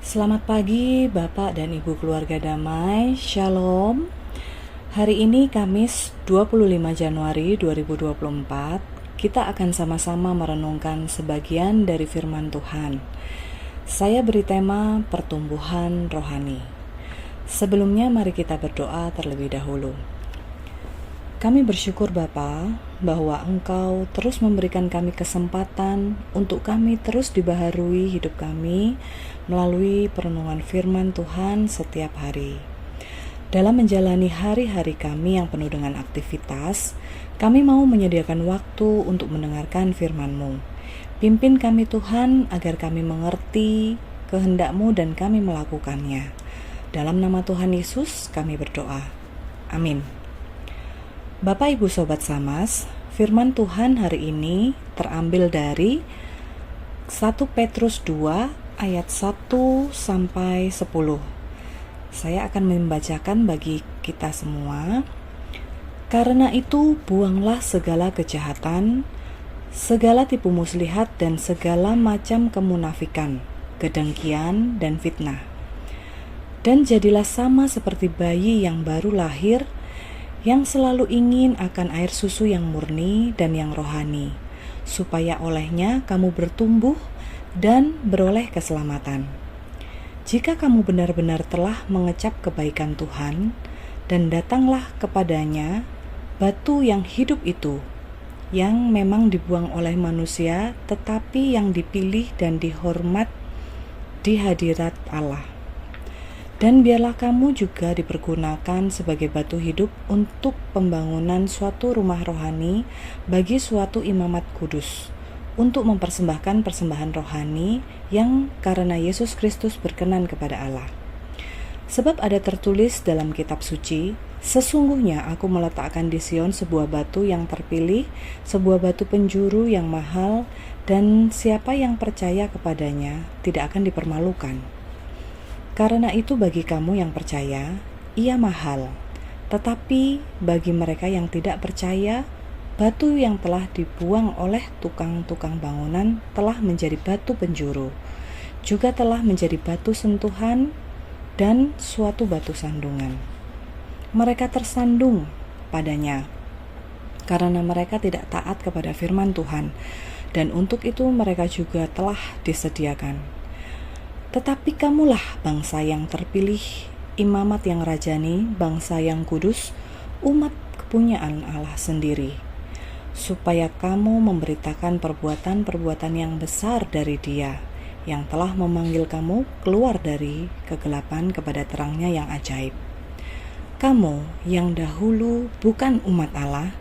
Selamat pagi Bapak dan Ibu keluarga damai, Shalom. Hari ini Kamis 25 Januari 2024, kita akan sama-sama merenungkan sebagian dari firman Tuhan. Saya beri tema pertumbuhan rohani. Sebelumnya mari kita berdoa terlebih dahulu. Kami bersyukur Bapa bahwa Engkau terus memberikan kami kesempatan untuk kami terus dibaharui hidup kami melalui perenungan firman Tuhan setiap hari. Dalam menjalani hari-hari kami yang penuh dengan aktivitas, kami mau menyediakan waktu untuk mendengarkan firman-Mu. Pimpin kami Tuhan agar kami mengerti kehendak-Mu dan kami melakukannya. Dalam nama Tuhan Yesus kami berdoa. Amin. Bapak Ibu Sobat Samas, firman Tuhan hari ini terambil dari 1 Petrus 2 ayat 1 sampai 10. Saya akan membacakan bagi kita semua. Karena itu buanglah segala kejahatan, segala tipu muslihat dan segala macam kemunafikan, kedengkian dan fitnah. Dan jadilah sama seperti bayi yang baru lahir, yang selalu ingin akan air susu yang murni dan yang rohani, supaya olehnya kamu bertumbuh dan beroleh keselamatan. Jika kamu benar-benar telah mengecap kebaikan Tuhan, dan datanglah kepadanya batu yang hidup itu, yang memang dibuang oleh manusia, tetapi yang dipilih dan dihormat di hadirat Allah. Dan biarlah kamu juga dipergunakan sebagai batu hidup untuk pembangunan suatu rumah rohani bagi suatu imamat kudus, untuk mempersembahkan persembahan rohani yang karena Yesus Kristus berkenan kepada Allah. Sebab ada tertulis dalam kitab suci, sesungguhnya aku meletakkan di Sion sebuah batu yang terpilih, sebuah batu penjuru yang mahal, dan siapa yang percaya kepadanya tidak akan dipermalukan. Karena itu bagi kamu yang percaya, ia mahal. Tetapi bagi mereka yang tidak percaya, batu yang telah dibuang oleh tukang-tukang bangunan telah menjadi batu penjuru, juga telah menjadi batu sentuhan dan suatu batu sandungan. Mereka tersandung padanya, karena mereka tidak taat kepada firman Tuhan, dan untuk itu mereka juga telah disediakan. Tetapi kamulah bangsa yang terpilih, imamat yang rajani, bangsa yang kudus, umat kepunyaan Allah sendiri, supaya kamu memberitakan perbuatan-perbuatan yang besar dari Dia, yang telah memanggil kamu keluar dari kegelapan kepada terangnya yang ajaib. Kamu yang dahulu bukan umat Allah,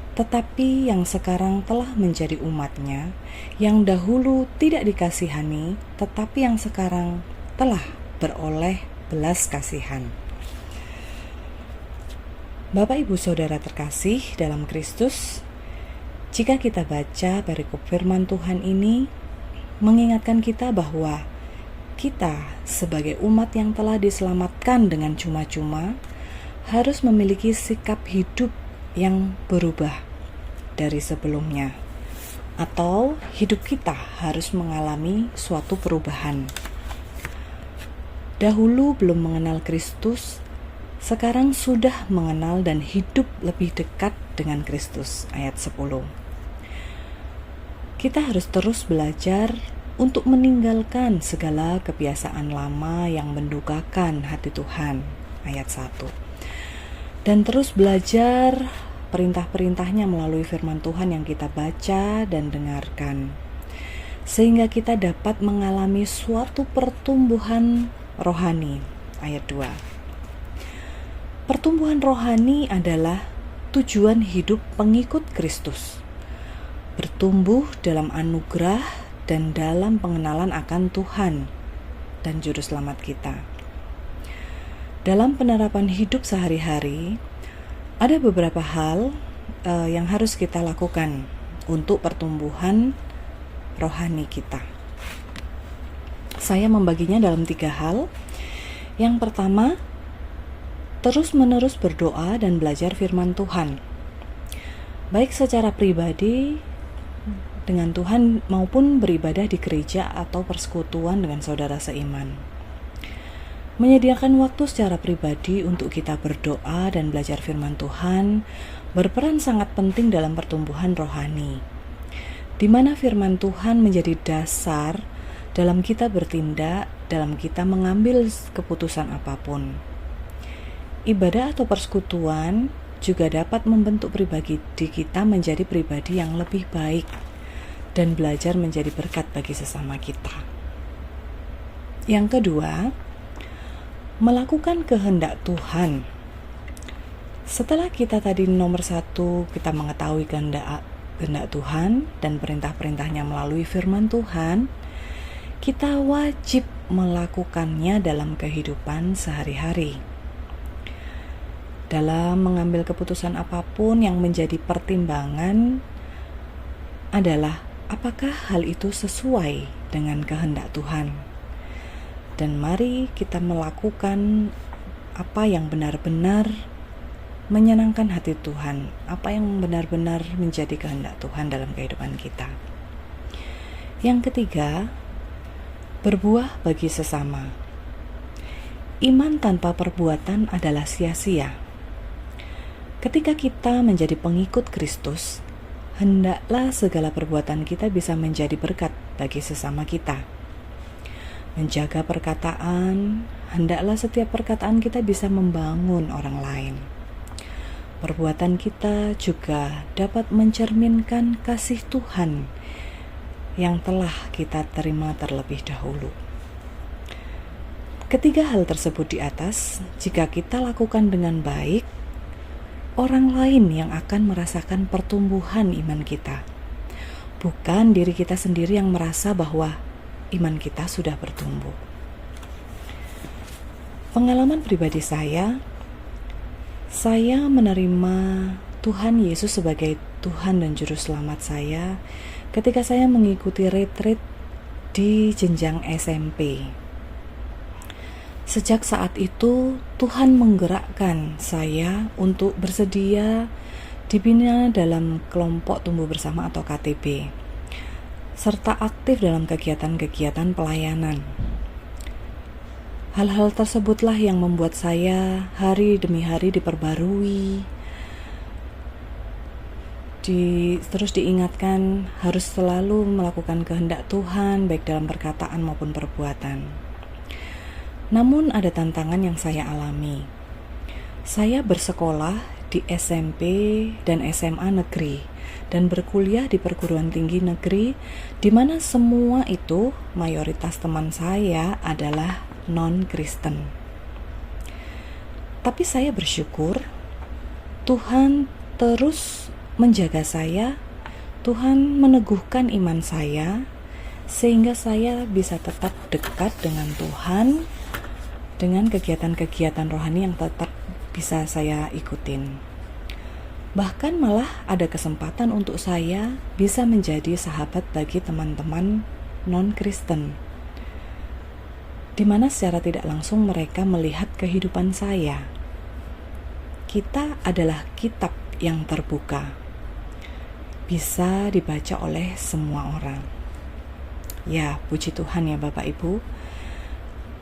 tetapi yang sekarang telah menjadi umat-Nya, yang dahulu tidak dikasihani, tetapi yang sekarang telah beroleh belas kasihan. Bapak Ibu Saudara terkasih dalam Kristus, jika kita baca perikop firman Tuhan ini, mengingatkan kita bahwa kita sebagai umat yang telah diselamatkan dengan cuma-cuma, harus memiliki sikap hidup yang berubah dari sebelumnya, atau hidup kita harus mengalami suatu perubahan. Dahulu belum mengenal Kristus, sekarang sudah mengenal dan hidup lebih dekat dengan Kristus. Ayat 10. Kita harus terus belajar untuk meninggalkan segala kebiasaan lama yang mendukakan hati Tuhan. Ayat 1. Dan terus belajar perintah-perintahnya melalui firman Tuhan yang kita baca dan dengarkan, sehingga kita dapat mengalami suatu pertumbuhan rohani. Ayat 2. Pertumbuhan rohani adalah tujuan hidup pengikut Kristus, bertumbuh dalam anugerah dan dalam pengenalan akan Tuhan dan Juru Selamat kita. Dalam penerapan hidup sehari-hari, ada beberapa hal yang harus kita lakukan untuk pertumbuhan rohani kita. Saya membaginya dalam 3 hal. Yang pertama, terus-menerus berdoa dan belajar firman Tuhan, baik secara pribadi dengan Tuhan maupun beribadah di gereja atau persekutuan dengan saudara seiman. Menyediakan waktu secara pribadi untuk kita berdoa dan belajar firman Tuhan berperan sangat penting dalam pertumbuhan rohani, di mana firman Tuhan menjadi dasar dalam kita bertindak, dalam kita mengambil keputusan apapun. Ibadah atau persekutuan juga dapat membentuk pribadi kita menjadi pribadi yang lebih baik dan belajar menjadi berkat bagi sesama kita. Yang kedua, melakukan kehendak Tuhan. Setelah kita tadi nomor 1, kita mengetahui kehendak Tuhan dan perintah-perintahnya melalui firman Tuhan, kita wajib melakukannya dalam kehidupan sehari-hari. Dalam mengambil keputusan apapun, yang menjadi pertimbangan adalah apakah hal itu sesuai dengan kehendak Tuhan. Dan mari kita melakukan apa yang benar-benar menyenangkan hati Tuhan, apa yang benar-benar menjadi kehendak Tuhan dalam kehidupan kita. Yang ketiga, berbuah bagi sesama. Iman tanpa perbuatan adalah sia-sia. Ketika kita menjadi pengikut Kristus, hendaklah segala perbuatan kita bisa menjadi berkat bagi sesama kita. Menjaga perkataan, hendaklah setiap perkataan kita bisa membangun orang lain. Perbuatan kita juga dapat mencerminkan kasih Tuhan yang telah kita terima terlebih dahulu. Ketiga hal tersebut di atas, jika kita lakukan dengan baik, orang lain yang akan merasakan pertumbuhan iman kita. Bukan diri kita sendiri yang merasa bahwa iman kita sudah bertumbuh. Pengalaman pribadi saya menerima Tuhan Yesus sebagai Tuhan dan Juru Selamat saya ketika saya mengikuti retreat di jenjang SMP. Sejak saat itu, Tuhan menggerakkan saya untuk bersedia dibina dalam kelompok tumbuh bersama atau KTB, serta aktif dalam kegiatan-kegiatan pelayanan. Hal-hal tersebutlah yang membuat saya hari demi hari diperbarui, terus diingatkan harus selalu melakukan kehendak Tuhan baik dalam perkataan maupun perbuatan. Namun ada tantangan yang saya alami. Saya bersekolah di SMP dan SMA negeri dan berkuliah di perguruan tinggi negeri, di mana semua itu mayoritas teman saya adalah non-Kristen. Tapi saya bersyukur Tuhan terus menjaga saya, Tuhan meneguhkan iman saya, sehingga saya bisa tetap dekat dengan Tuhan, dengan kegiatan-kegiatan rohani yang tetap bisa saya ikutin. Bahkan malah ada kesempatan untuk saya bisa menjadi sahabat bagi teman-teman non-Kristen, di mana secara tidak langsung mereka melihat kehidupan saya. Kita adalah kitab yang terbuka, bisa dibaca oleh semua orang. Ya, puji Tuhan ya Bapak Ibu.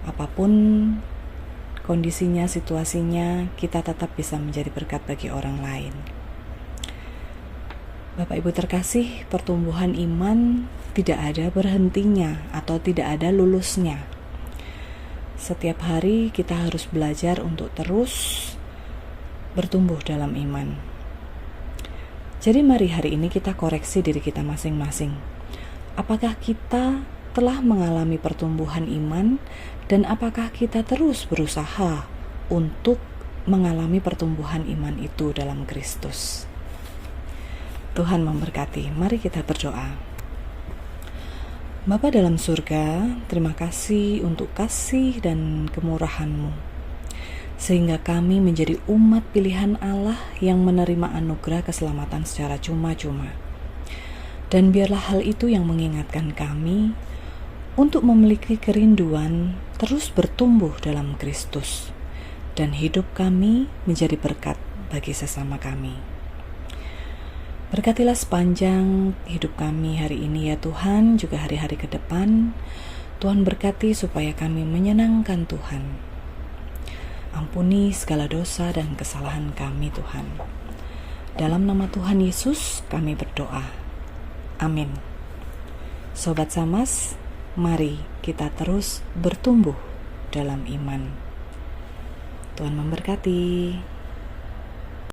Apapun kondisinya, situasinya, kita tetap bisa menjadi berkat bagi orang lain. Bapak Ibu terkasih, pertumbuhan iman tidak ada berhentinya atau tidak ada lulusnya. Setiap hari kita harus belajar untuk terus bertumbuh dalam iman. Jadi mari hari ini kita koreksi diri kita masing-masing. Apakah kita telah mengalami pertumbuhan iman dan apakah kita terus berusaha untuk mengalami pertumbuhan iman itu dalam Kristus? Tuhan memberkati. Mari kita berdoa. Bapa dalam surga, terima kasih untuk kasih dan kemurahan-Mu, sehingga kami menjadi umat pilihan Allah yang menerima anugerah keselamatan secara cuma-cuma. Dan biarlah hal itu yang mengingatkan kami untuk memiliki kerinduan terus bertumbuh dalam Kristus, dan hidup kami menjadi berkat bagi sesama kami. Berkatilah sepanjang hidup kami hari ini ya Tuhan, juga hari-hari ke depan. Tuhan berkati supaya kami menyenangkan Tuhan, Ampuni segala dosa dan kesalahan kami Tuhan. Dalam nama Tuhan Yesus kami berdoa. Amin. Sobat Samas, mari kita terus bertumbuh dalam iman. Tuhan memberkati.